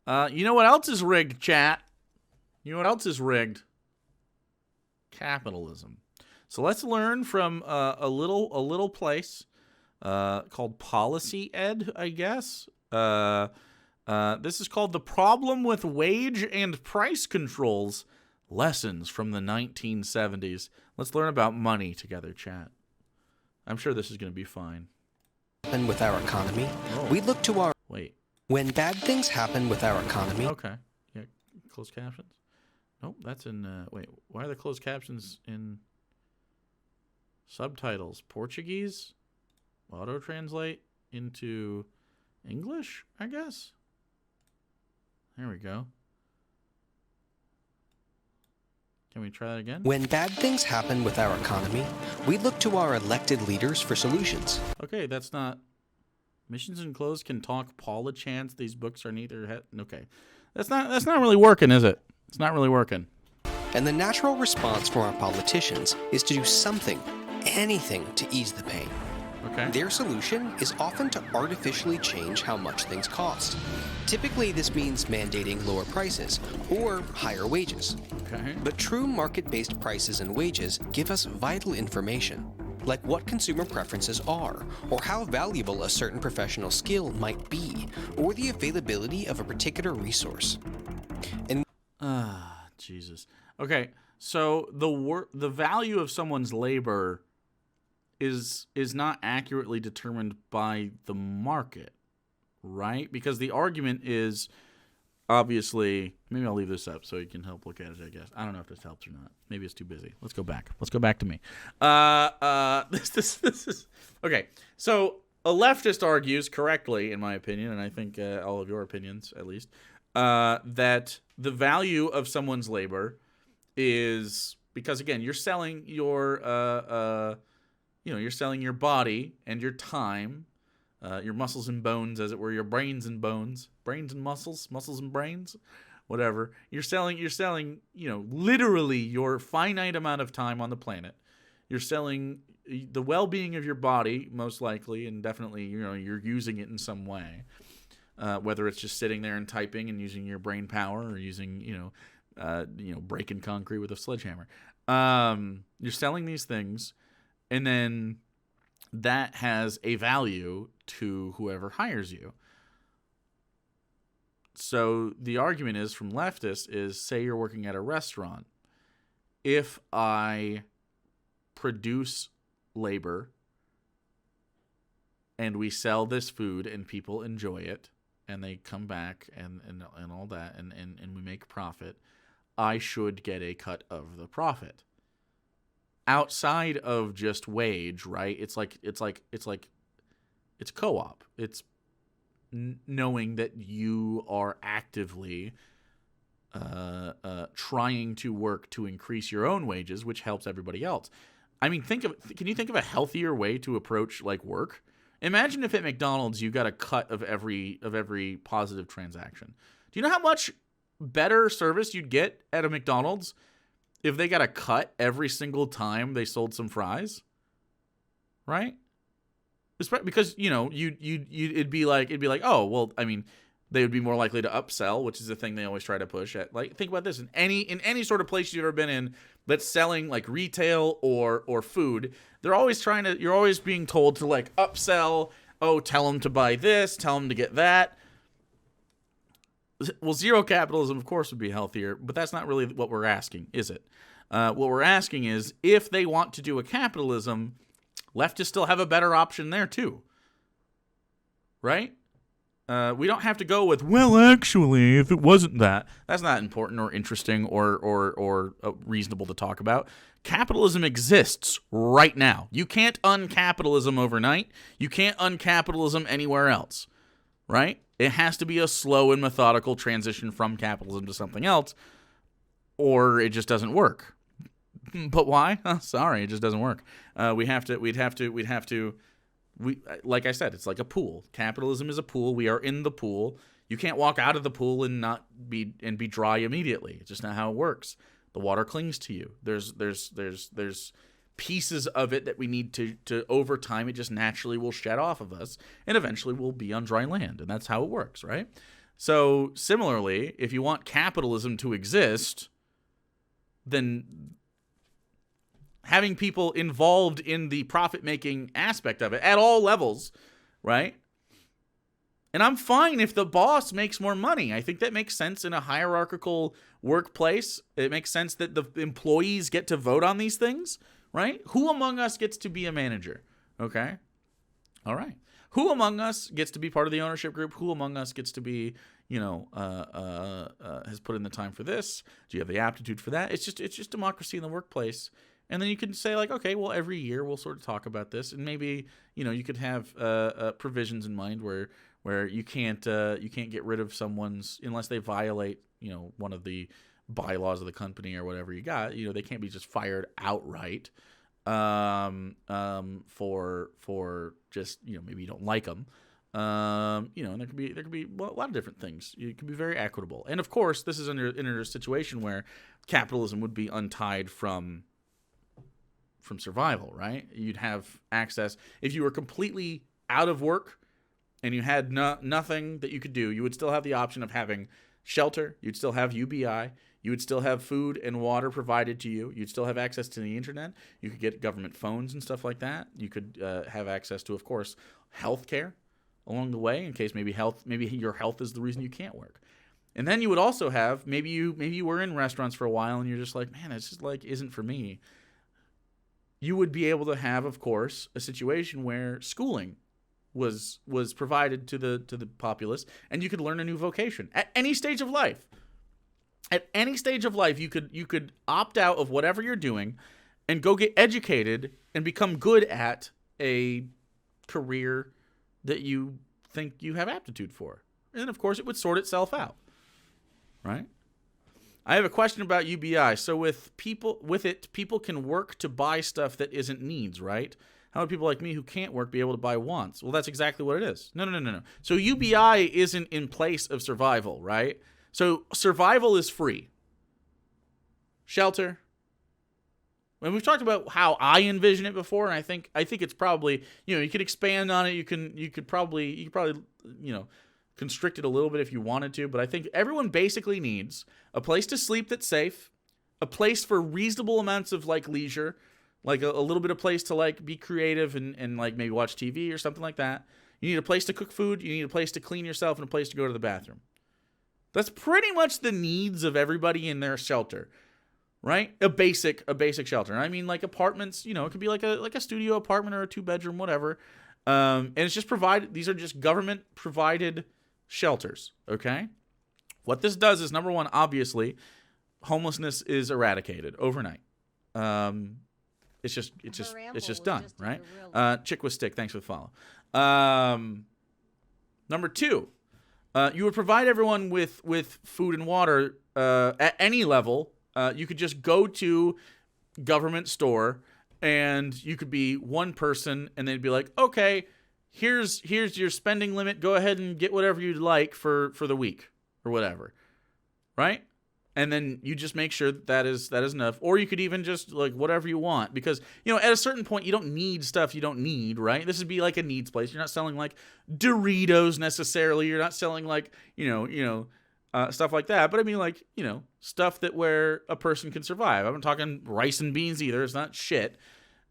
You know what else is rigged, chat? You know what else is rigged? Capitalism. So let's learn from a little place called Policy Ed, I guess. This is called The Problem with Wage and Price Controls, Lessons from the 1970s. Let's learn about money together, chat. I'm sure this is going to be fine. And with our economy, we look to our... Wait. When bad things happen with our economy... Okay. Yeah, closed captions? Nope, that's in... wait, why are the closed captions in subtitles? Portuguese? Auto-translate into English, I guess? There we go. Can we try that again? When bad things happen with our economy, we look to our elected leaders for solutions. Okay, that's not... Missions Enclosed can talk Paula chants. These books are neither... Okay. That's not really working, is it? It's not really working. And the natural response from our politicians is to do something, anything, to ease the pain. Okay. Their solution is often to artificially change how much things cost. Typically, this means mandating lower prices or higher wages. Okay. But true market-based prices and wages give us vital information, like what consumer preferences are, or how valuable a certain professional skill might be, or the availability of a particular resource. And Jesus. Okay, so the value of someone's labor is not accurately determined by the market, right? Because the argument is obviously, maybe I'll leave this up so you can help look at it, I guess. I don't know if this helps or not. Maybe it's too busy. Let's go back. Let's go back to me. This is okay. So a leftist argues correctly, in my opinion, and I think all of your opinions at least, that the value of someone's labor is because, again, you're selling your you're selling your body and your time, your muscles and bones, as it were, your brains and bones, brains and muscles, muscles and brains, whatever. You're selling, literally your finite amount of time on the planet. You're selling the well-being of your body, most likely, and definitely, you're using it in some way, whether it's just sitting there and typing and using your brain power, or using, breaking concrete with a sledgehammer. You're selling these things. And then that has a value to whoever hires you. So the argument is from leftists is, say you're working at a restaurant. If I produce labor and we sell this food and people enjoy it and they come back and all that and we make profit, I should get a cut of the profit. Outside of just wage, right? It's co-op. It's knowing that you are actively trying to work to increase your own wages, which helps everybody else. I mean, can you think of a healthier way to approach like work? Imagine if at McDonald's you got a cut of every positive transaction. Do you know how much better service you'd get at a McDonald's if they got a cut every single time they sold some fries, right? Because it'd be like, oh well, I mean, they would be more likely to upsell, which is the thing they always try to push at. Like, think about this: in any sort of place you've ever been in that's selling like retail or food, you're always being told to like upsell. Oh, tell them to buy this, tell them to get that. Well, zero capitalism, of course, would be healthier, but that's not really what we're asking, is it? What we're asking is, if they want to do a capitalism, leftists still have a better option there, too. Right? We don't have to go with, well, actually, if it wasn't that. That's not important or interesting or reasonable to talk about. Capitalism exists right now. You can't uncapitalism overnight. You can't uncapitalism anywhere else. Right? It has to be a slow and methodical transition from capitalism to something else, or it just doesn't work. But why? Sorry, it just doesn't work. Like I said, it's like a pool. Capitalism is a pool. We are in the pool. You can't walk out of the pool and be dry immediately. It's just not how it works. The water clings to you. There's pieces of it that we need to over time, it just naturally will shed off of us, and eventually we'll be on dry land, and that's how it works, right? So similarly, if you want capitalism to exist, then having people involved in the profit-making aspect of it at all levels, right? And I'm fine if the boss makes more money. I think that makes sense in a hierarchical workplace. It makes sense that the employees get to vote on these things, right? Who among us gets to be a manager? Okay. All right. Who among us gets to be part of the ownership group? Who among us gets to be, has put in the time for this? Do you have the aptitude for that? It's just democracy in the workplace. And then you can say like, okay, well, every year we'll sort of talk about this, and maybe you could have provisions in mind where you can't get rid of someone's unless they violate one of the bylaws of the company or whatever you got. They can't be just fired outright for just maybe you don't like them. And there could be a lot of different things. It could be very equitable, and of course, this is in a situation where capitalism would be untied from survival, right? You'd have access if you were completely out of work and you had nothing that you could do. You would still have the option of having shelter. You'd still have UBI. You would still have food and water provided to you. You'd still have access to the internet. You could get government phones and stuff like that. You could have access to, of course, health care along the way in case maybe your health is the reason you can't work. And then you would also have maybe you were in restaurants for a while and you're just like, man, it's just like isn't for me. You would be able to have, of course, a situation where schooling was provided to the populace, and you could learn a new vocation at any stage of life. At any stage of life, you could opt out of whatever you're doing and go get educated and become good at a career that you think you have aptitude for. And of course, it would sort itself out, right? I have a question about UBI. So with people can work to buy stuff that isn't needs, right? How would people like me who can't work be able to buy wants? Well, that's exactly what it is. No. So UBI isn't in place of survival, right? So survival is free. Shelter. And we've talked about how I envision it before, and I think it's probably, you could expand on it. You could probably constrict it a little bit if you wanted to, but I think everyone basically needs a place to sleep that's safe, a place for reasonable amounts of like leisure, like a little bit of place to like be creative and like maybe watch TV or something like that. You need a place to cook food, you need a place to clean yourself, and a place to go to the bathroom. That's pretty much the needs of everybody in their shelter, right? A basic shelter. And I mean like apartments, it could be like a studio apartment or a 2-bedroom, whatever. And it's just provided, these are just government provided shelters, okay? What this does is, number one, obviously, homelessness is eradicated overnight. It's just done, right? Chick with stick, thanks for the follow. Number two, you would provide everyone with food and water at any level. You could just go to government store and you could be one person and they'd be like, okay, here's your spending limit. Go ahead and get whatever you'd like for the week or whatever, right? And then you just make sure that is enough. Or you could even just like whatever you want, because at a certain point you don't need stuff you don't need, right? This would be like a needs place. You're not selling like Doritos necessarily. You're not selling like stuff like that. But I mean like stuff that where a person can survive. I'm not talking rice and beans either. It's not shit.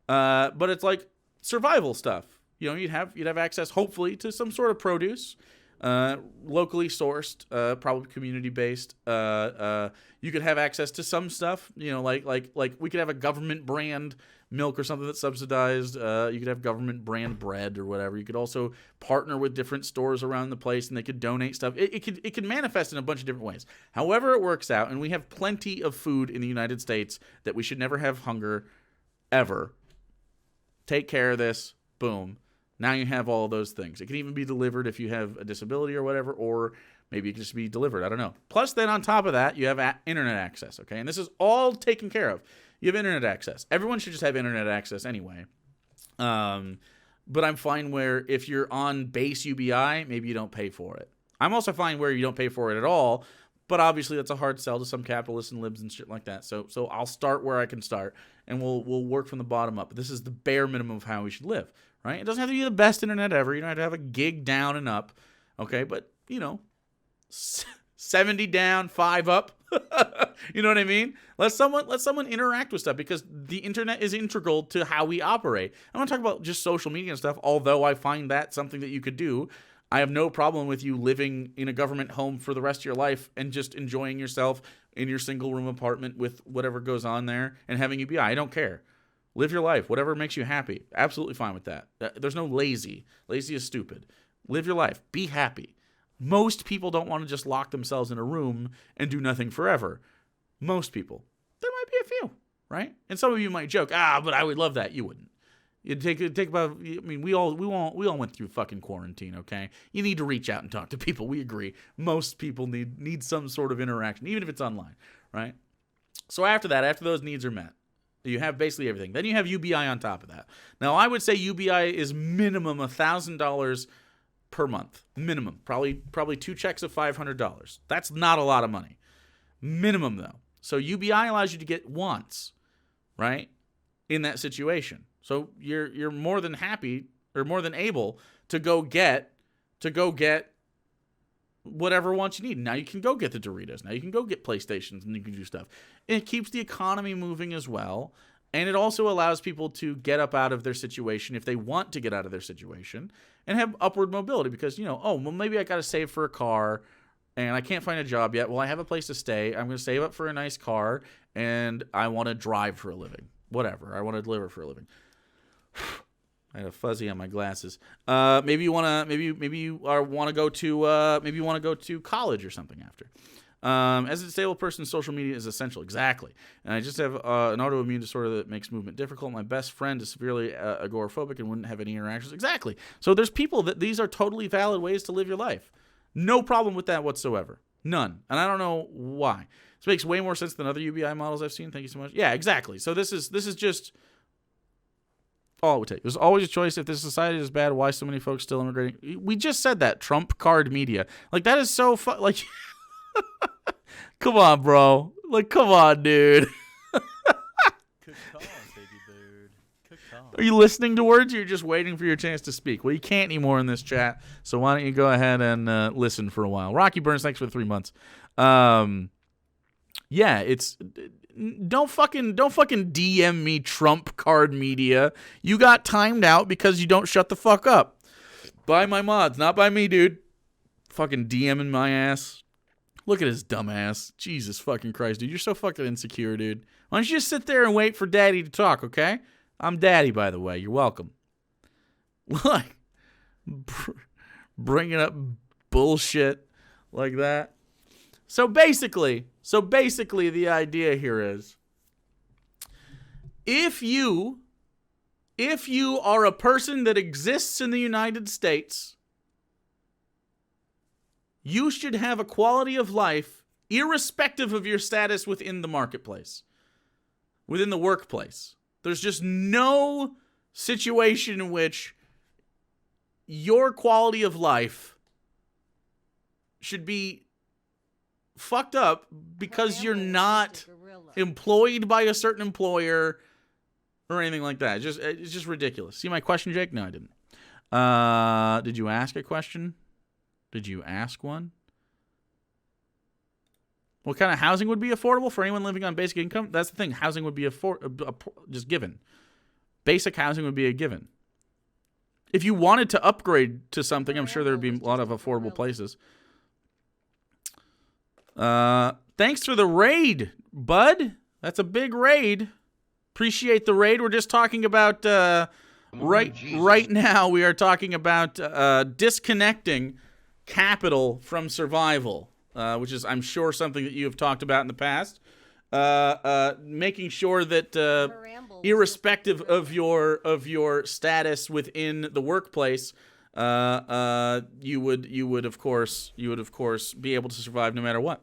But it's like survival stuff. You'd have access hopefully to some sort of produce. Locally sourced, probably community based. You could have access to some stuff, like we could have a government brand milk or something that's subsidized. You could have government brand bread or whatever. You could also partner with different stores around the place and they could donate stuff. It could manifest in a bunch of different ways. However it works out, and we have plenty of food in the United States that we should never have hunger ever. Take care of this. Boom. Now you have all of those things. It can even be delivered if you have a disability or whatever, or maybe it can just be delivered. I don't know. Plus, then on top of that, you have internet access, okay? And this is all taken care of. You have internet access. Everyone should just have internet access anyway. But I'm fine where if you're on base UBI, maybe you don't pay for it. I'm also fine where you don't pay for it at all, but obviously that's a hard sell to some capitalists and libs and shit like that. So I'll start where I can start, and we'll work from the bottom up. But this is the bare minimum of how we should live. Right? It doesn't have to be the best internet ever. You don't have to have a gig down and up. Okay? But, 70 down, 5 up. You know what I mean? Let someone interact with stuff, because the internet is integral to how we operate. I'm not talking about just social media and stuff, although I find that something that you could do. I have no problem with you living in a government home for the rest of your life and just enjoying yourself in your single room apartment with whatever goes on there and having UBI. I don't care. Live your life. Whatever makes you happy. Absolutely fine with that. There's no lazy. Lazy is stupid. Live your life. Be happy. Most people don't want to just lock themselves in a room and do nothing forever. Most people. There might be a few, right? And some of you might joke, but I would love that. You wouldn't. You take about. I mean, we all went through fucking quarantine. Okay, you need to reach out and talk to people. We agree. Most people need some sort of interaction, even if it's online, right? So after that, after those needs are met, you have basically everything. Then you have UBI on top of that. Now, I would say UBI is minimum $1,000 per month. Minimum. Probably 2 checks of $500. That's not a lot of money. Minimum, though. So UBI allows you to get once, right, in that situation. So you're more than happy or more than able to go get whatever wants you need. Now you can go get the Doritos. Now you can go get PlayStations, and you can do stuff. It keeps the economy moving as well, and it also allows people to get up out of their situation if they want to get out of their situation and have upward mobility, because, maybe I got to save for a car and I can't find a job yet. Well, I have a place to stay. I'm going to save up for a nice car, and I want to drive for a living. Whatever. I want to deliver for a living. I had a fuzzy on my glasses. Maybe you want to go to college or something after. As a disabled person, social media is essential. Exactly. And I just have an autoimmune disorder that makes movement difficult. My best friend is severely agoraphobic and wouldn't have any interactions. Exactly. So there's people that these are totally valid ways to live your life. No problem with that whatsoever. None. And I don't know why. This makes way more sense than other UBI models I've seen. Thank you so much. Yeah, exactly. So this is just all it would take. There's always a choice. If this society is bad, why so many folks still immigrating? We just said that. Trump card media. Like, that is so fun. Like, come on, bro. Like, come on, dude. Good call, baby bird. Good call. Are you listening to words, or you're just waiting for your chance to speak? Well, you can't anymore in this chat, so why don't you go ahead and listen for a while. Rocky Burns, thanks for the 3 months. Yeah, it's... Don't fucking DM me, Trump card media. You got timed out because you don't shut the fuck up. By my mods, not by me, dude. Fucking DMing my ass. Look at his dumb ass. Jesus fucking Christ, dude. You're so fucking insecure, dude. Why don't you just sit there and wait for daddy to talk, okay? I'm daddy, by the way. You're welcome. Like, bringing up bullshit like that. So basically, the idea here is, if you are a person that exists in the United States, you should have a quality of life irrespective of your status within the marketplace, within the workplace. There's just no situation in which your quality of life should be fucked up because you're not employed by a certain employer or anything like that. It's just ridiculous. See my question, Jake? No, I didn't. Did you ask a question? Did you ask one? What kind of housing would be affordable for anyone living on basic income? That's the thing. Housing would be just given. Basic housing would be a given. If you wanted to upgrade to something, I'm sure there would be a lot of affordable places. Thanks for the raid, bud. That's a big raid. Appreciate the raid. We're just talking about right now. We are talking about disconnecting capital from survival, which is, I'm sure, something that you have talked about in the past. Making sure that irrespective of your status within the workplace, you would of course be able to survive no matter what.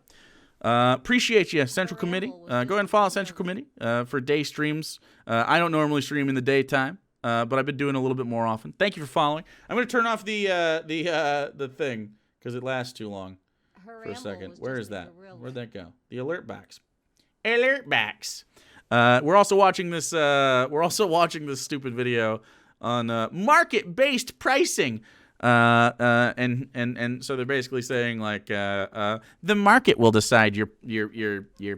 Appreciate you, Central Committee. Go ahead and follow Central Committee for day streams. I don't normally stream in the daytime, but I've been doing a little bit more often. Thank you for following. I'm going to turn off the thing because it lasts too long for a second. Where is that? Where'd that go? The alert box. Alert box. We're also watching this. We're also watching this stupid video on market-based pricing. And so they're basically saying like the market will decide your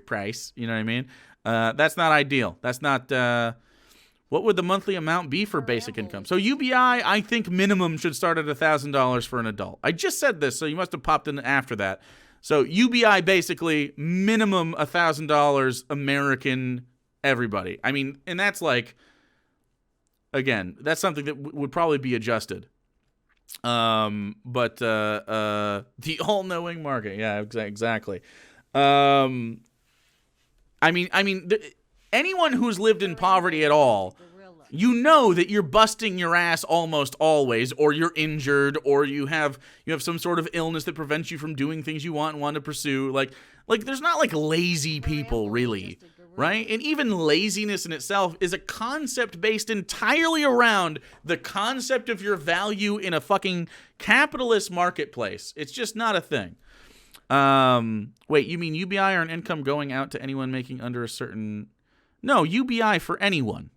price. You know what I mean? That's not ideal. That's not. What would the monthly amount be for basic income? So UBI, I think minimum should start at $1,000 for an adult. I just said this, so you must have popped in after that. So UBI basically minimum $1,000 American everybody. I mean, and that's like, again, that's something that would probably be adjusted. But the all-knowing market, yeah, exactly. Anyone who's lived in poverty at all, you know that you're busting your ass almost always, or you're injured, or you have some sort of illness that prevents you from doing things you want to pursue. Like there's not like lazy people really, right? And even laziness in itself is a concept based entirely around the concept of your value in a fucking capitalist marketplace. It's just not a thing. Wait, you mean UBI or an income going out to anyone making under a certain... No, UBI for anyone.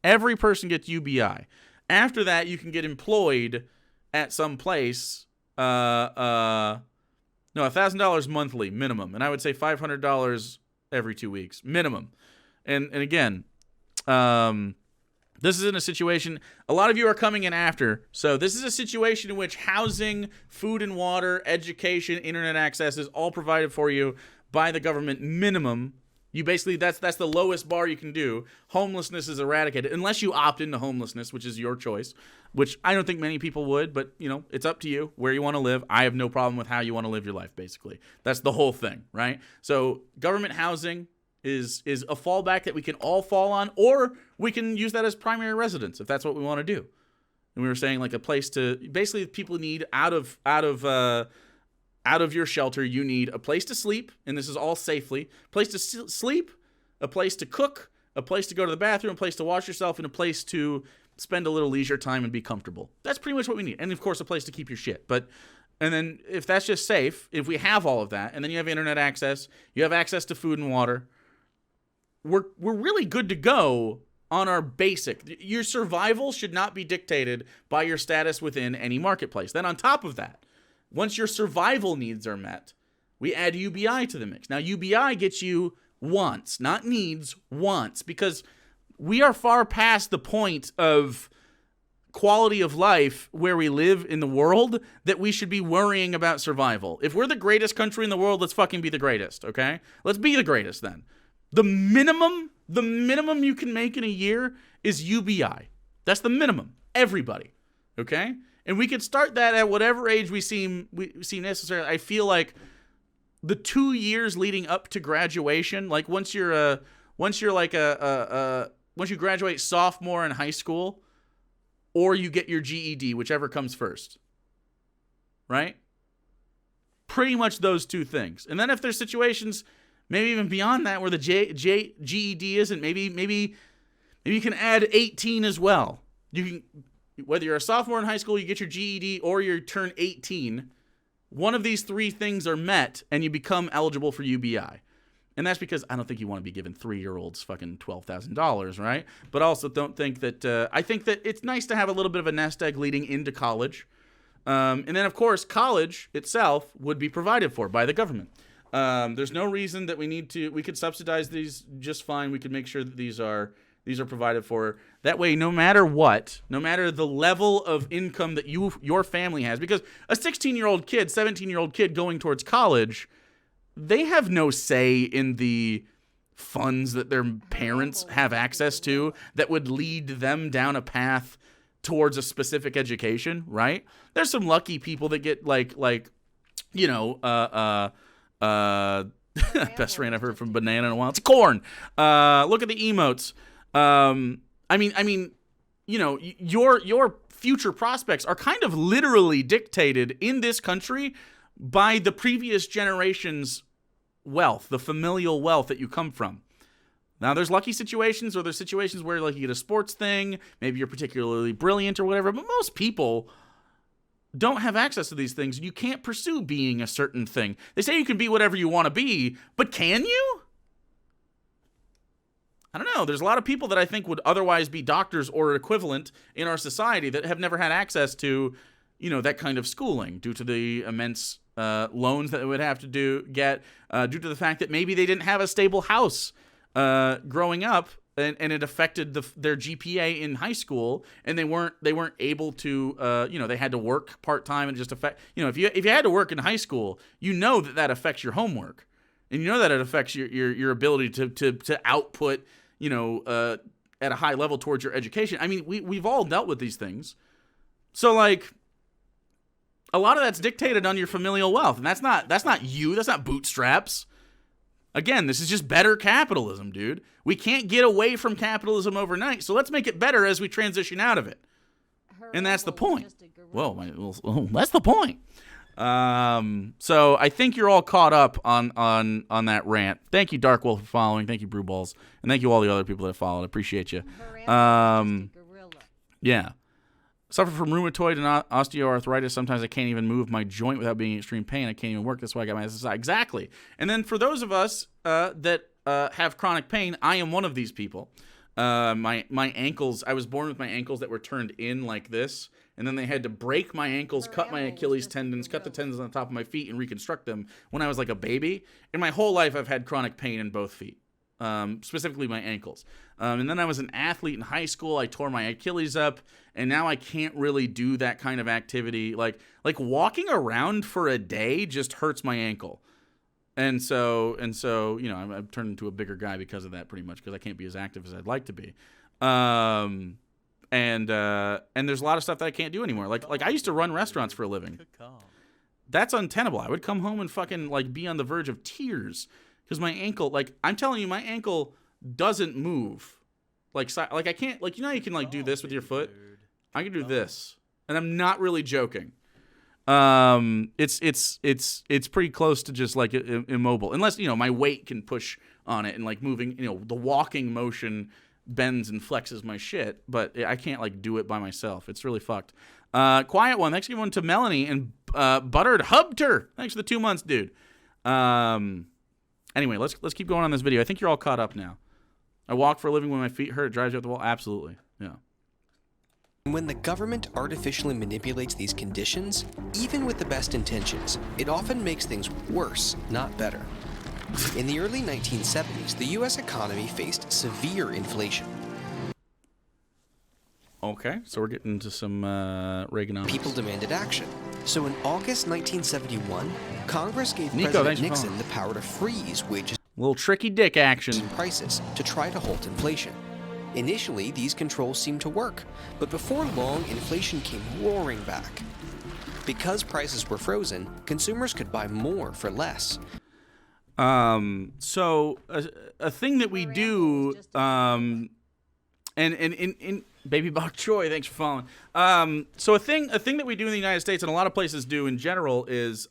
Every person gets UBI. After that, you can get employed at some place. No, $1,000 monthly minimum, and I would say $500 every 2 weeks minimum. And again, this is in a situation. A lot of you are coming in after, so this is a situation in which housing, food and water, education, internet access is all provided for you by the government minimum. You basically, that's the lowest bar you can do. Homelessness is eradicated, unless you opt into homelessness, which is your choice, which I don't think many people would, but, it's up to you where you want to live. I have no problem with how you want to live your life, basically. That's the whole thing, right? So government housing is a fallback that we can all fall on, or we can use that as primary residence if that's what we want to do. And we were saying like a place to, basically people need out of your shelter, you need a place to sleep, and this is all safely, place to sleep, a place to cook, a place to go to the bathroom, a place to wash yourself, and a place to spend a little leisure time and be comfortable. That's pretty much what we need. And of course, a place to keep your shit. And then if that's just safe, if we have all of that, and then you have internet access, you have access to food and water, we're really good to go on our basic. Your survival should not be dictated by your status within any marketplace. Then on top of that, once your survival needs are met, we add UBI to the mix. Now, UBI gets you wants, not needs, wants, because we are far past the point of quality of life where we live in the world that we should be worrying about survival. If we're the greatest country in the world, let's fucking be the greatest, okay? Let's be the greatest then. The minimum you can make in a year is UBI. That's the minimum. Everybody, okay? And we could start that at whatever age we seem necessary. I feel like the 2 years leading up to graduation, like once you graduate sophomore in high school, or you get your GED, whichever comes first, right? Pretty much those two things. And then if there's situations, maybe even beyond that, where the GED isn't, maybe you can add 18 as well. You can. Whether you're a sophomore in high school, you get your GED, or you turn 18, one of these three things are met, and you become eligible for UBI. And that's because I don't think you want to be giving 3-year-olds fucking $12,000, right? But also don't think that, I think that it's nice to have a little bit of a nest egg leading into college. And then, of course, college itself would be provided for by the government. There's no reason that we could subsidize these just fine. We could make sure that these are provided for. That way, no matter the level of income that your family has, because a 16-year-old kid, 17-year-old kid going towards college, they have no say in the funds that their parents have access to that would lead them down a path towards a specific education, right? There's some lucky people that get best rain I've heard from banana in a while. It's corn. Look at the emotes. Your future prospects are kind of literally dictated in this country by the previous generation's wealth, the familial wealth that you come from. Now, there's lucky situations, or there's situations where like you get a sports thing, maybe you're particularly brilliant or whatever, but most people don't have access to these things, and you can't pursue being a certain thing. They say you can be whatever you want to be, but can you? I don't know. There's a lot of people that I think would otherwise be doctors or equivalent in our society that have never had access to that kind of schooling due to the immense loans that they would have to get, due to the fact that maybe they didn't have a stable house growing up, and it affected their GPA in high school, and they weren't able to, they had to work part-time, and it just if you had to work in high school, that affects your homework, and that it affects your ability to output, at a high level towards your education. I mean, we've all dealt with these things. So like, a lot of that's dictated on your familial wealth, and that's not you. That's not bootstraps. Again, this is just better capitalism, dude. We can't get away from capitalism overnight, so let's make it better as we transition out of it. And that's the point. Well, that's the point. So I think you're all caught up on that rant. Thank you, Dark Wolf, for following. Thank you, Brew Balls, and thank you all the other people that followed. I appreciate you. Yeah. Suffer from rheumatoid and osteoarthritis. Sometimes I can't even move my joint without being in extreme pain. I can't even work. That's why I got my SSI. Exactly. And then for those of us that have chronic pain, I am one of these people. My ankles, I was born with my ankles that were turned in like this, and then they had to break my ankles, cut my Achilles tendons, cut the tendons on the top of my feet, and reconstruct them when I was like a baby. In my whole life, I've had chronic pain in both feet. Specifically my ankles. And then I was an athlete in high school. I tore my Achilles up, and now I can't really do that kind of activity. Like walking around for a day just hurts my ankle. And so, I've turned into a bigger guy because of that, pretty much, because I can't be as active as I'd like to be. And there's a lot of stuff that I can't do anymore. Like I used to run restaurants for a living. That's untenable. I would come home and fucking be on the verge of tears. Because my ankle, I'm telling you, my ankle doesn't move. I can't, how you can, do this with your foot? I can do this. And I'm not really joking. It's pretty close to just, immobile. Unless, my weight can push on it and, moving, the walking motion bends and flexes my shit. But I can't, do it by myself. It's really fucked. Quiet one. Thanks one to Melanie and Buttered Hubter. Thanks for the 2 months, dude. Anyway, let's keep going on this video. I think you're all caught up now. I walk for a living when my feet hurt. It drives you up the wall. Absolutely. Yeah. When the government artificially manipulates these conditions, even with the best intentions, it often makes things worse, not better. In the early 1970s, the U.S. economy faced severe inflation. Okay, so we're getting into some Reaganomics. People demanded action. So in August 1971, Congress gave President Nixon the power to freeze wages little tricky dick action and prices to try to halt inflation. Initially, these controls seemed to work, but before long, inflation came roaring back. Because prices were frozen, consumers could buy more for less. So a thing that we do, and Baby Bach Choi, thanks for following. So a thing that we do in the United States and a lot of places do in general is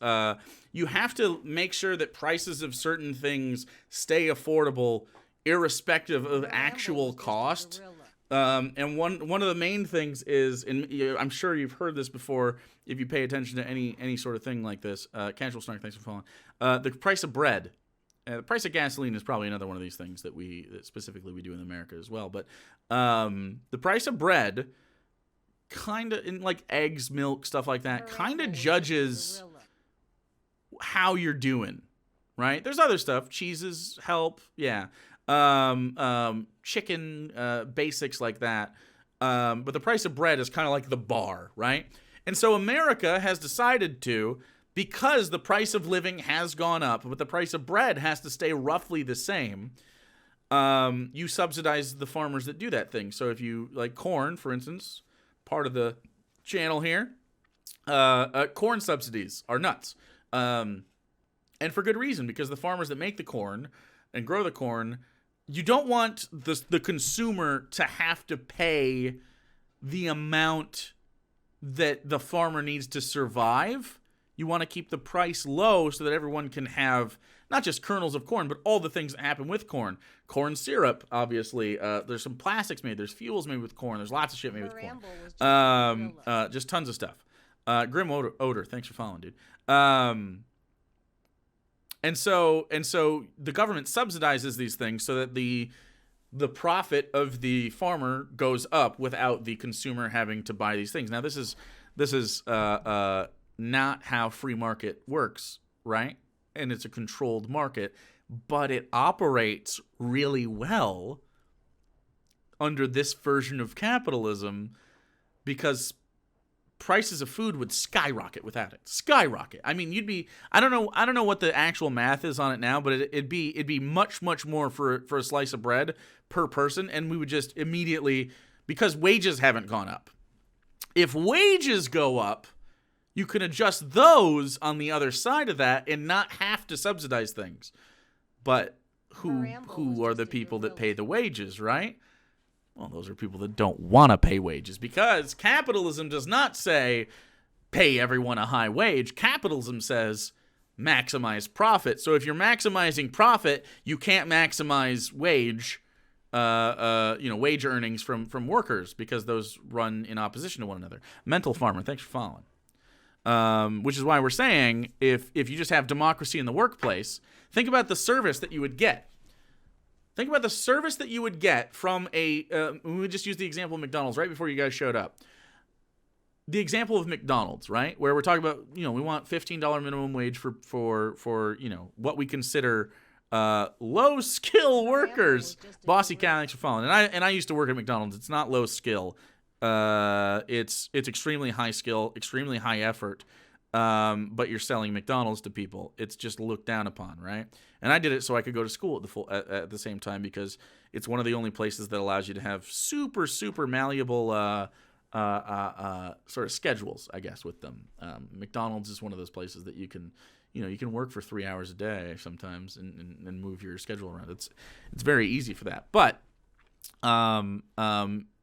you have to make sure that prices of certain things stay affordable irrespective of actual cost. And one of the main things is, and I'm sure you've heard this before if you pay attention to any sort of thing like this. Casual Snark, thanks for following. The price of bread. The price of gasoline is probably another one of these things that specifically we do in America as well. But the price of bread, kind of in eggs, milk, stuff like that, kind of judges how you're doing, right? There's other stuff. Cheeses help, yeah. Chicken, basics like that. But the price of bread is kind of like the bar, right? And so America has decided to, because the price of living has gone up, but the price of bread has to stay roughly the same, you subsidize the farmers that do that thing. So if you like corn, for instance, part of the channel here, corn subsidies are nuts. And for good reason, because the farmers that make the corn and grow the corn, you don't want the consumer to have to pay the amount that the farmer needs to survive. You want to keep the price low so that everyone can have not just kernels of corn, but all the things that happen with corn. Corn syrup, obviously. There's some plastics made. There's fuels made with corn. There's lots of shit made with corn. Just tons of stuff. Grim Odor, thanks for following, dude. And so the government subsidizes these things so that the profit of the farmer goes up without the consumer having to buy these things. Now, this is this is not how free market works, right? And it's a controlled market, but it operates really well under this version of capitalism because prices of food would skyrocket without it. Skyrocket. I mean, I don't know what the actual math is on it now, but it'd be much more for a slice of bread per person, and we would just immediately, because wages haven't gone up. If wages go up, you can adjust those on the other side of that and not have to subsidize things. But who are the people that pay the wages, right? Well, those are people that don't want to pay wages, because capitalism does not say pay everyone a high wage. Capitalism says maximize profit. So if you're maximizing profit, you can't maximize wage earnings from workers, because those run in opposition to one another. Mental Farmer, thanks for following. Which is why we're saying if you just have democracy in the workplace, think about the service that you would get. Think about the service that you would get from we just used the example of McDonald's right before you guys showed up. The example of McDonald's, right? Where we're talking about, we want $15 minimum wage for what we consider low skill workers. Bossy Cal, thanks for following. And I used to work at McDonald's. It's not low skill. It's extremely high skill, extremely high effort. But you're selling McDonald's to people. It's just looked down upon, right? And I did it so I could go to school at the same time, because it's one of the only places that allows you to have super malleable sort of schedules, I guess, with them. McDonald's is one of those places that you can work for 3 hours a day sometimes and move your schedule around. It's very easy for that. But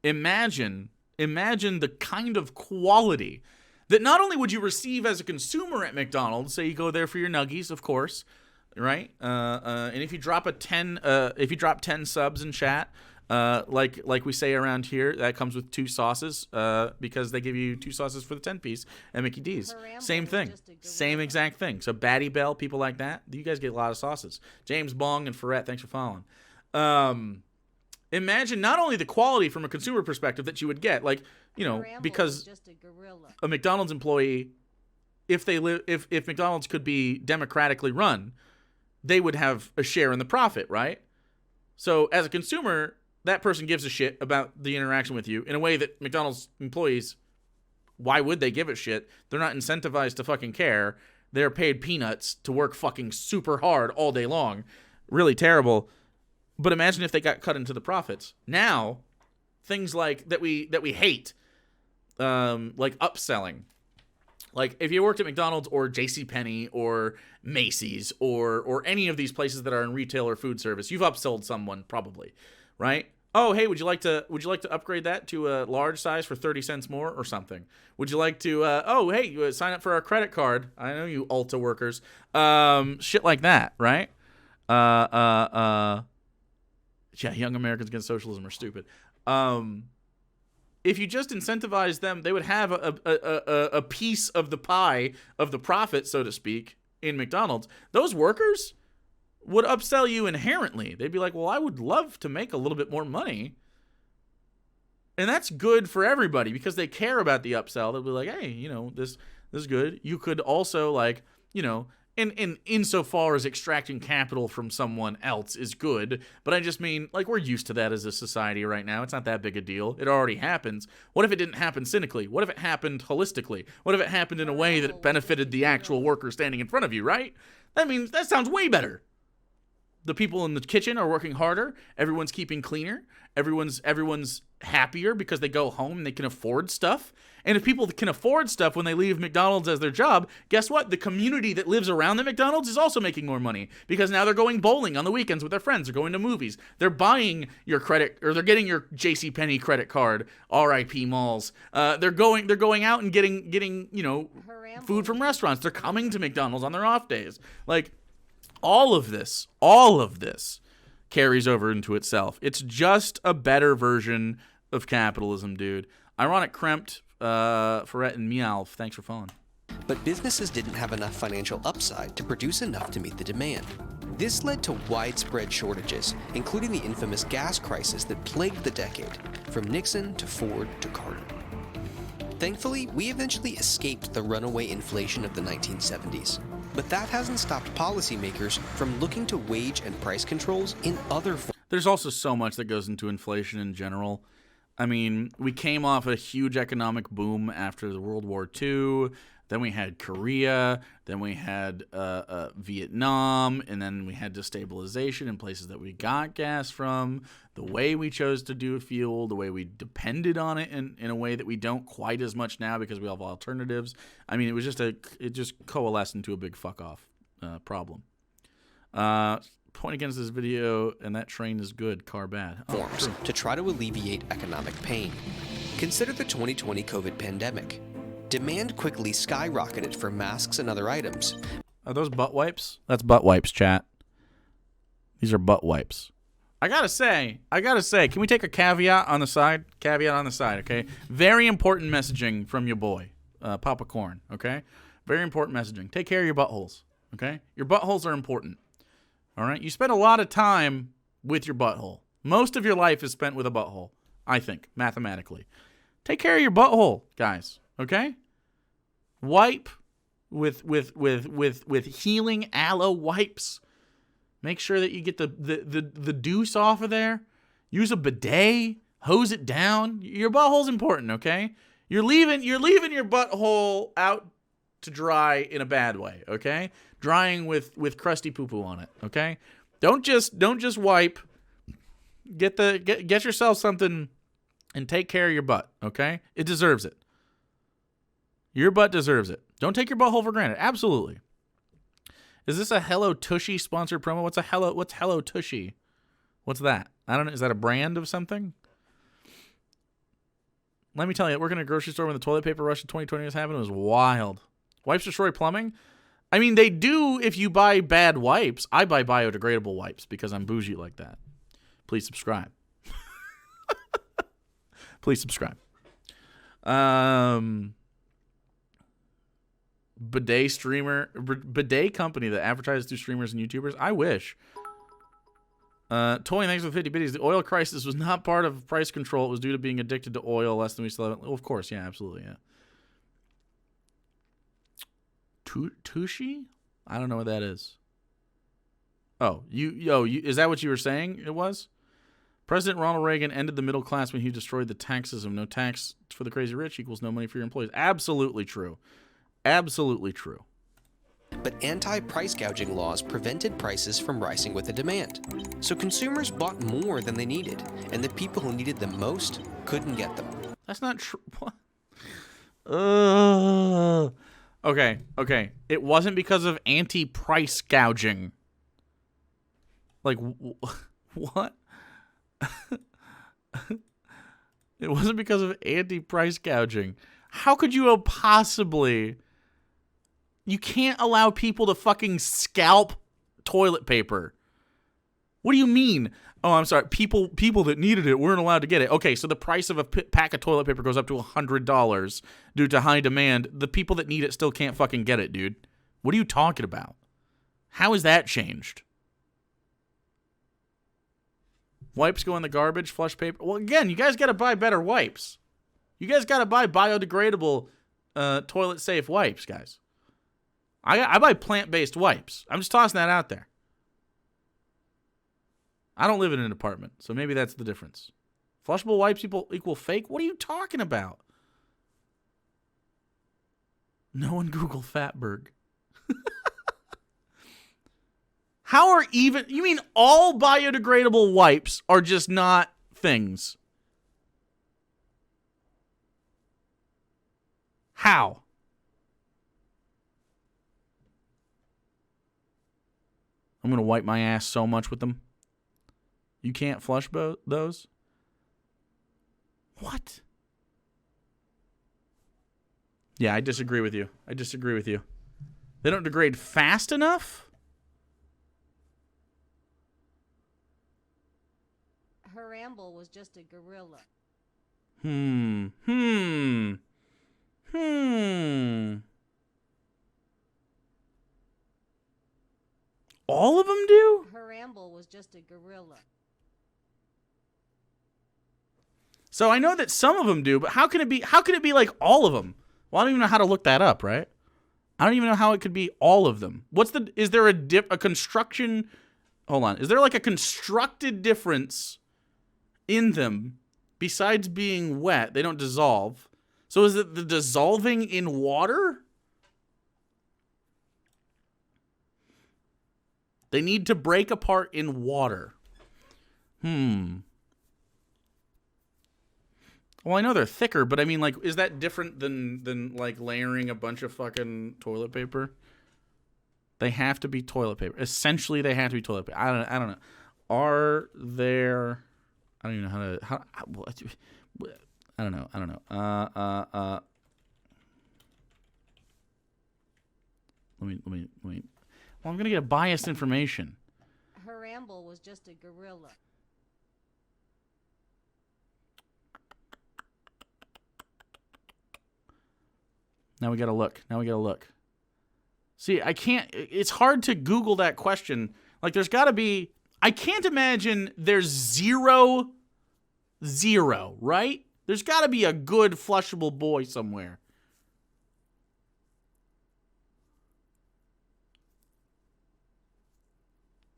imagine the kind of quality that not only would you receive as a consumer at McDonald's, say you go there for your nuggies, of course, right? And if you drop 10 subs in chat, like we say around here, that comes with 2 sauces, because they give you 2 sauces for the 10-piece at Mickey D's. Same thing, same exact thing. So Batty Bell, people like that, you guys get a lot of sauces. James Bong and Ferret, thanks for following. Imagine not only the quality from a consumer perspective that you would get, because a McDonald's employee, if McDonald's could be democratically run, they would have a share in the profit, right? So as a consumer, that person gives a shit about the interaction with you in a way that McDonald's employees, why would they give a shit? They're not incentivized to fucking care. They're paid peanuts to work fucking super hard all day long. Really terrible. But imagine if they got cut into the profits. Now, things like that we hate, like upselling. Like if you worked at McDonald's or JCPenney or Macy's or any of these places that are in retail or food service, you've upsold someone probably, right? Oh, hey, would you like to upgrade that to a large size for 30 cents more or something? Would you like to sign up for our credit card? I know you Ulta workers. Shit like that, right? Yeah, young Americans against socialism are stupid. If you just incentivize them, they would have a piece of the pie of the profit, so to speak, in McDonald's. Those workers would upsell you inherently. They'd be like, well, I would love to make a little bit more money. And that's good for everybody because they care about the upsell. They'll be like, hey, this is good. You could also in insofar as extracting capital from someone else is good, but I just mean, we're used to that as a society right now. It's not that big a deal. It already happens. What if it didn't happen cynically? What if it happened holistically? What if it happened in a way that benefited the actual worker standing in front of you, right? That sounds way better. The people in the kitchen are working harder. Everyone's keeping cleaner. Everyone's happier because they go home and they can afford stuff. And if people can afford stuff when they leave McDonald's as their job, guess what? The community that lives around the McDonald's is also making more money because now they're going bowling on the weekends with their friends. They're going to movies. They're buying your credit, or they're getting your JCPenney credit card. R.I.P. malls. They're going out and getting food from restaurants. They're coming to McDonald's on their off days. All of this carries over into itself. It's just a better version of capitalism, dude. Ironic Krempt, Ferret, and Meow, thanks for following. But businesses didn't have enough financial upside to produce enough to meet the demand. This led to widespread shortages, including the infamous gas crisis that plagued the decade, from Nixon to Ford to Carter. Thankfully, we eventually escaped the runaway inflation of the 1970s. But that hasn't stopped policymakers from looking to wage and price controls in other forms. There's also so much that goes into inflation in general. I mean, we came off a huge economic boom after the World War II. Then we had Korea. Then we had Vietnam. And then we had destabilization in places that we got gas from. The way we chose to do fuel, the way we depended on it in a way that we don't quite as much now because we have alternatives. I mean, it just coalesced into a big fuck off problem. Point against this video, and that train is good, car bad. Forms to try to alleviate economic pain. Consider the 2020 COVID pandemic. Demand quickly skyrocketed for masks and other items. Are those butt wipes? That's butt wipes, chat. These are butt wipes. I gotta say, can we take a caveat on the side? Caveat on the side, okay? Very important messaging from your boy, Papa Corn, okay? Very important messaging. Take care of your buttholes, okay? Your buttholes are important. All right? You spend a lot of time with your butthole. Most of your life is spent with a butthole, I think, mathematically. Take care of your butthole, guys, okay? Wipe with healing aloe wipes. Make sure that you get the deuce off of there. Use a bidet, hose it down. Your butthole's important, okay? You're leaving your butthole out to dry in a bad way, okay? Drying with crusty poo-poo on it, okay? Don't just wipe. Get yourself something and take care of your butt, okay? It deserves it. Your butt deserves it. Don't take your butthole for granted. Absolutely. Is this a Hello Tushy sponsored promo? What's Hello Tushy? What's that? I don't know. Is that a brand of something? Let me tell you, working at a grocery store when the toilet paper rush in 2020 was happening, it was wild. Wipes destroy plumbing? I mean, they do if you buy bad wipes. I buy biodegradable wipes because I'm bougie like that. Please subscribe. Please subscribe. Bidet company that advertises through streamers and YouTubers. I wish. Toy, thanks for the 50 biddies. The oil crisis was not part of price control. It was due to being addicted to oil less than we still have. Well, of course, yeah, absolutely, yeah. Tushy? I don't know what that is. Oh, is that what you were saying it was? President Ronald Reagan ended the middle class when he destroyed the tax system. No tax for the crazy rich equals no money for your employees. Absolutely true. Absolutely true. But anti-price gouging laws prevented prices from rising with the demand. So consumers bought more than they needed, and the people who needed them most couldn't get them. That's not true. What? Okay. It wasn't because of anti-price gouging. Like, what? It wasn't because of anti-price gouging. How could you have possibly... You can't allow people to fucking scalp toilet paper. What do you mean? Oh, I'm sorry. People that needed it weren't allowed to get it. Okay, so the price of a pack of toilet paper goes up to $100 due to high demand. The people that need it still can't fucking get it, dude. What are you talking about? How has that changed? Wipes go in the garbage, flush paper. Well, again, you guys got to buy better wipes. You guys got to buy biodegradable toilet-safe wipes, guys. I buy plant-based wipes. I'm just tossing that out there. I don't live in an apartment, so maybe that's the difference. Flushable wipes equal fake? What are you talking about? No one Google Fatberg. How are even... You mean all biodegradable wipes are just not things? How? I'm going to wipe my ass so much with them. You can't flush those? What? Yeah, I disagree with you. They don't degrade fast enough? Her ramble was just a gorilla. All of them do? Her ramble was just a gorilla. So I know that some of them do, but how can it be like all of them? Well, I don't even know how to look that up, right? I don't even know how it could be all of them. Is there a construction? Hold on. Is there like a constructed difference in them besides being wet? They don't dissolve. So is it the dissolving in water? They need to break apart in water. Well, I know they're thicker, but I mean, like, is that different than like layering a bunch of fucking toilet paper? They have to be toilet paper. Essentially, they have to be toilet paper. I don't know. Are there? I don't even know I don't know. Let me. Well, I'm gonna get biased information. Her amble was just a gorilla. Now we gotta look. See, I can't. It's hard to Google that question. Like, there's gotta be. I can't imagine there's zero, right? There's gotta be a good flushable boy somewhere.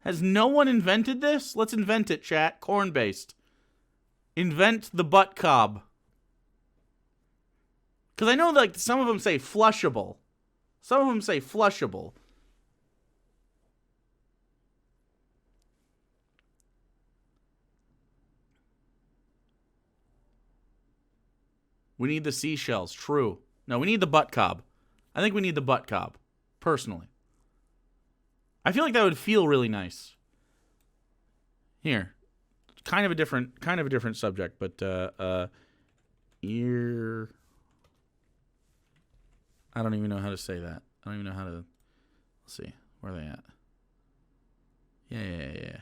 Has no one invented this? Let's invent it, chat. Corn-based. Invent the butt cob. Because I know, like, some of them say flushable. We need the seashells. True. No, we need the butt cob. I think we need the butt cob. Personally. I feel like that would feel really nice. Here. Kind of a different subject, but ear. I don't even know how to say that. I don't even know how to. Let's see. Where are they at? Yeah.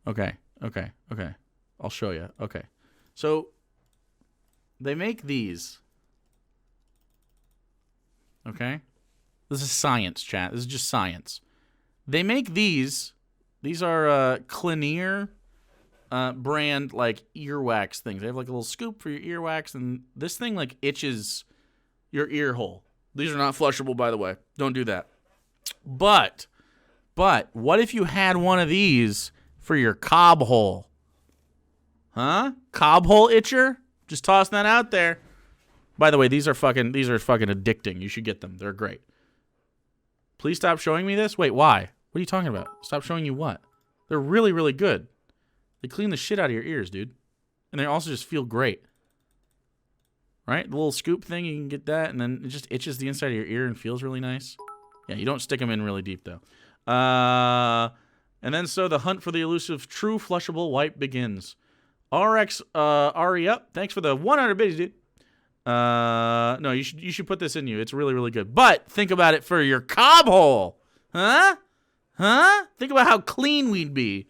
Okay. I'll show you. Okay. So, they make these. Okay? This is science, chat. This is just science. They make these. These are Clinier brand, like, earwax things. They have, like, a little scoop for your earwax, and this thing, like, itches your ear hole. These are not flushable, by the way. Don't do that. But what if you had one of these for your cob hole? Huh? Cob hole itcher? Just tossing that out there. By the way, these are fucking addicting. You should get them. They're great. Please stop showing me this. Wait, why? What are you talking about? Stop showing you what? They're really, really good. They clean the shit out of your ears, dude. And they also just feel great. Right? The little scoop thing, you can get that, and then it just itches the inside of your ear and feels really nice. Yeah, you don't stick them in really deep, though. And then so the hunt for the elusive true flushable wipe begins. RX Ari up. Thanks for the 100 biddies, dude. No, you should put this in you. It's really, really good. But think about it for your cob hole. Huh? Think about how clean we'd be.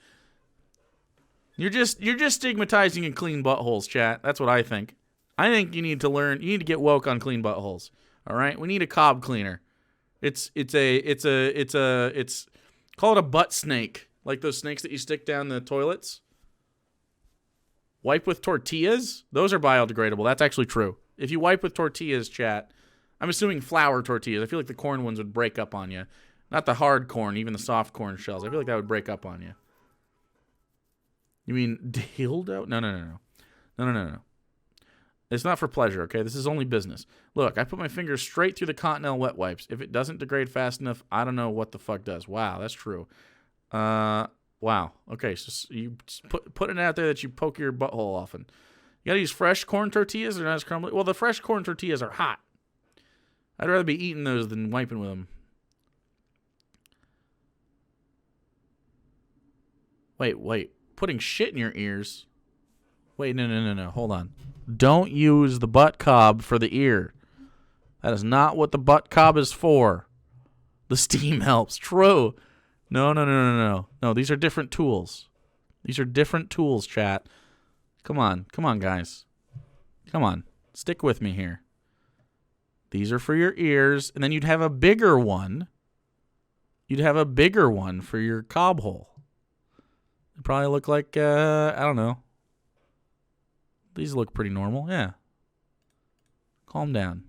You're just stigmatizing and clean buttholes, chat. That's what I think. I think you need to learn. You need to get woke on clean buttholes. All right? We need a cob cleaner. It's call it a butt snake, like those snakes that you stick down the toilets. Wipe with tortillas? Those are biodegradable. That's actually true. If you wipe with tortillas, chat, I'm assuming flour tortillas. I feel like the corn ones would break up on you. Not the hard corn, even the soft corn shells. I feel like that would break up on you. You mean dildo? No. It's not for pleasure, okay? This is only business. Look, I put my finger straight through the Cottonelle wet wipes. If it doesn't degrade fast enough, I don't know what the fuck does. Wow, that's true. Wow. Okay, so you put it out there that you poke your butthole often. You gotta use fresh corn tortillas. They're not as crumbly. Well, the fresh corn tortillas are hot. I'd rather be eating those than wiping with them. Wait. Putting shit in your ears. Wait, no. Hold on. Don't use the butt cob for the ear. That is not what the butt cob is for. The steam helps. True. No. No, these are different tools. These are different tools, chat. Come on, guys. Come on. Stick with me here. These are for your ears, and then you'd have a bigger one. You'd have a bigger one for your cob hole. They probably look like, I don't know. These look pretty normal. Yeah. Calm down.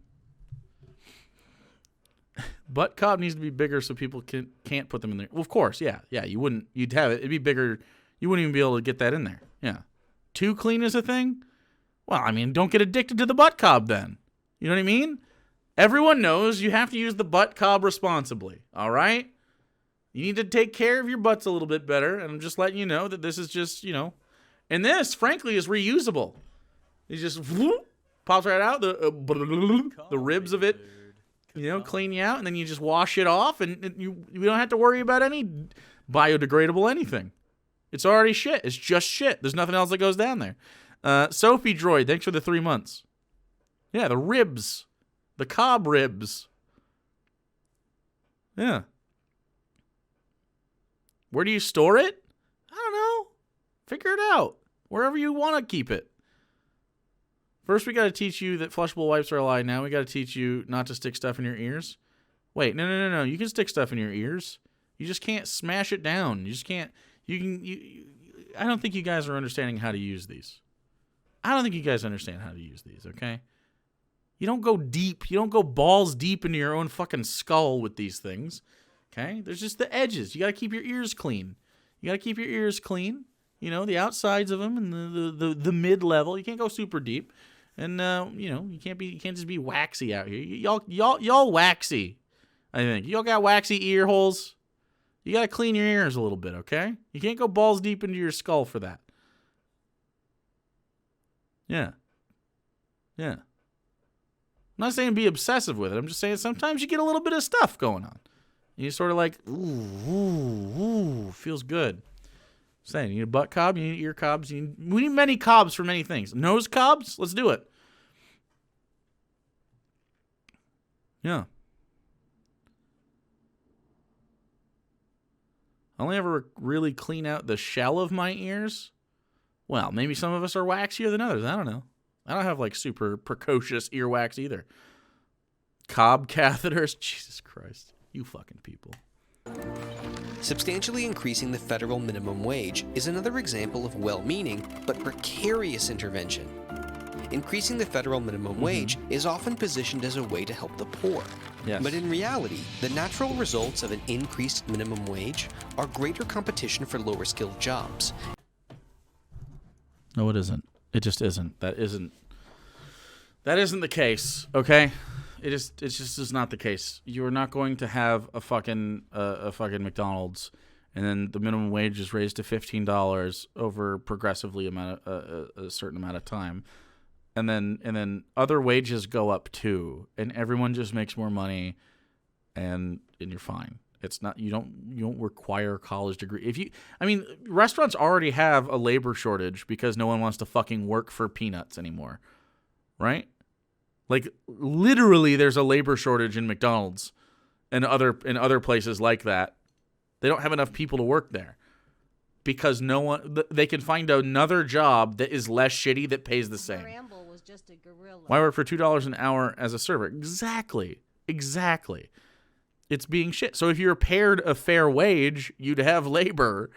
Butt cob needs to be bigger so people can't put them in there. Well, of course, yeah. Yeah, you'd have it. It'd be bigger. You wouldn't even be able to get that in there. Yeah. Too clean is a thing? Well, I mean, don't get addicted to the butt cob then. You know what I mean? Everyone knows you have to use the butt cob responsibly, all right? You need to take care of your butts a little bit better, and I'm just letting you know that this is just, and this, frankly, is reusable. It just pops right out, the ribs of it, clean you out, and then you just wash it off, and you don't have to worry about any biodegradable anything. It's already shit. It's just shit. There's nothing else that goes down there. Sophie Droid, thanks for the 3 months. Yeah, the ribs. The cob ribs. Yeah. Where do you store it? I don't know. Figure it out. Wherever you want to keep it. First, we got to teach you that flushable wipes are a lie. Now we got to teach you not to stick stuff in your ears. Wait, no. You can stick stuff in your ears. You just can't smash it down. You just can't. I don't think you guys are understanding how to use these. I don't think you guys understand how to use these, okay? You don't go deep. You don't go balls deep into your own fucking skull with these things, okay? There's just the edges. You got to keep your ears clean. You got to keep your ears clean. The outsides of them and the mid-level. You can't go super deep. And, you can't just be waxy out here. Y'all waxy, I think. Y'all got waxy ear holes. You got to clean your ears a little bit, okay? You can't go balls deep into your skull for that. Yeah. I'm not saying be obsessive with it. I'm just saying sometimes you get a little bit of stuff going on. You sort of like, ooh, feels good. Saying you need a butt cob, you need ear cobs. We need many cobs for many things. Nose cobs? Let's do it. Yeah. I only ever really clean out the shell of my ears. Well, maybe some of us are waxier than others. I don't know. I don't have like super precocious earwax either. Cob catheters? Jesus Christ. You fucking people. Substantially increasing the federal minimum wage is another example of well-meaning but precarious intervention. Increasing the federal minimum wage is often positioned as a way to help the poor. Yes. But in reality, the natural results of an increased minimum wage are greater competition for lower-skilled jobs. No, it isn't. It just isn't. That isn't the case, okay? It just is not the case. You are not going to have a fucking McDonald's and then the minimum wage is raised to $15 over progressively a certain amount of time. And then other wages go up too, and everyone just makes more money, and you're fine. It's not you don't require a college degree. Restaurants already have a labor shortage because no one wants to fucking work for peanuts anymore, right? Like literally, there's a labor shortage in McDonald's and other places like that. They don't have enough people to work there because they can find another job that is less shitty that pays the same. Ramble was just a gorilla. Why work for $2 an hour as a server? Exactly. It's being shit. So if you paired a fair wage, you'd have labor,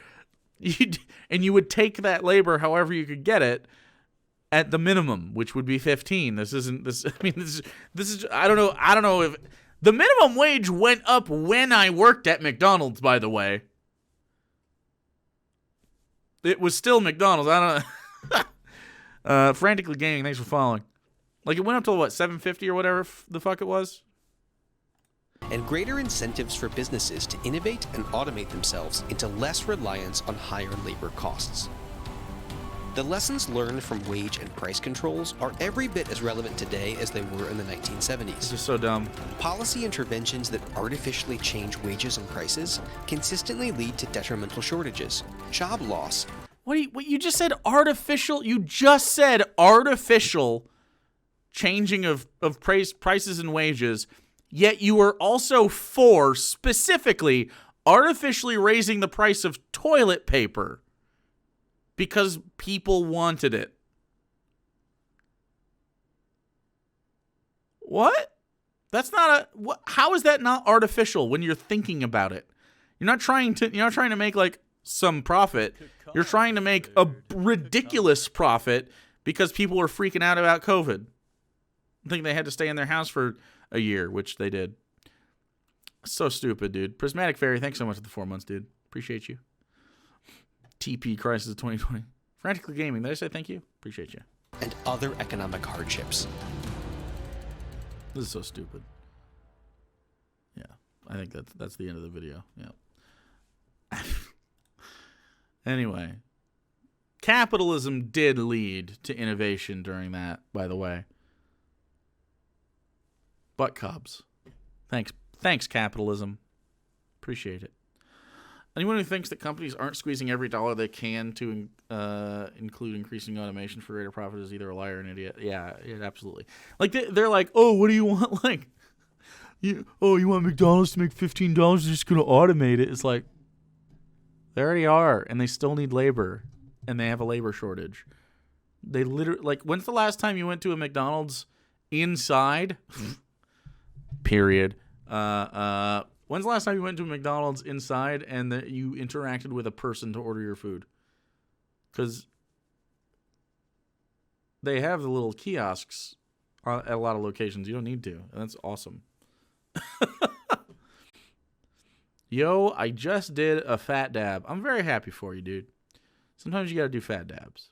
and you would take that labor however you could get it at the minimum, which would be 15. This is. I don't know if the minimum wage went up when I worked at McDonald's. By the way, it was still McDonald's. I don't know. Frantically Gaming, thanks for following. Like it went up to what, $7.50 or whatever the fuck it was. And greater incentives for businesses to innovate and automate themselves into less reliance on higher labor costs. The lessons learned from wage and price controls are every bit as relevant today as they were in the 1970s. This is so dumb. Policy interventions that artificially change wages and prices consistently lead to detrimental shortages, job loss. What you just said artificial? You just said artificial changing of prices and wages. Yet you are also for, specifically, artificially raising the price of toilet paper because people wanted it. What? That's not how is that not artificial when you're thinking about it? You're not trying to make like some profit. You're trying to make a ridiculous profit because people are freaking out about COVID. I think they had to stay in their house for a year, which they did. So stupid, dude. Prismatic Fairy, thanks so much for the 4 months, dude. Appreciate you. TP Crisis 2020. Frantically Gaming, did I say thank you? Appreciate you. and other economic hardships. This is so stupid. Yeah, I think that's the end of the video. Yeah. Anyway, capitalism did lead to innovation during that, by the way. Butt cubs. Thanks, capitalism. Appreciate it. Anyone who thinks that companies aren't squeezing every dollar they can to include increasing automation for greater profit is either a liar or an idiot. Yeah, absolutely. Like they're like, oh, what do you want? Like, you want McDonald's to make $15? They're just gonna automate it. It's like they already are, and they still need labor, and they have a labor shortage. They literally, like, when's the last time you went to a McDonald's inside? Period. When's the last time you went to a McDonald's inside and that you interacted with a person to order your food? Because they have the little kiosks at a lot of locations. You don't need to. And that's awesome. Yo, I just did a fat dab. I'm very happy for you, dude. Sometimes you got to do fat dabs.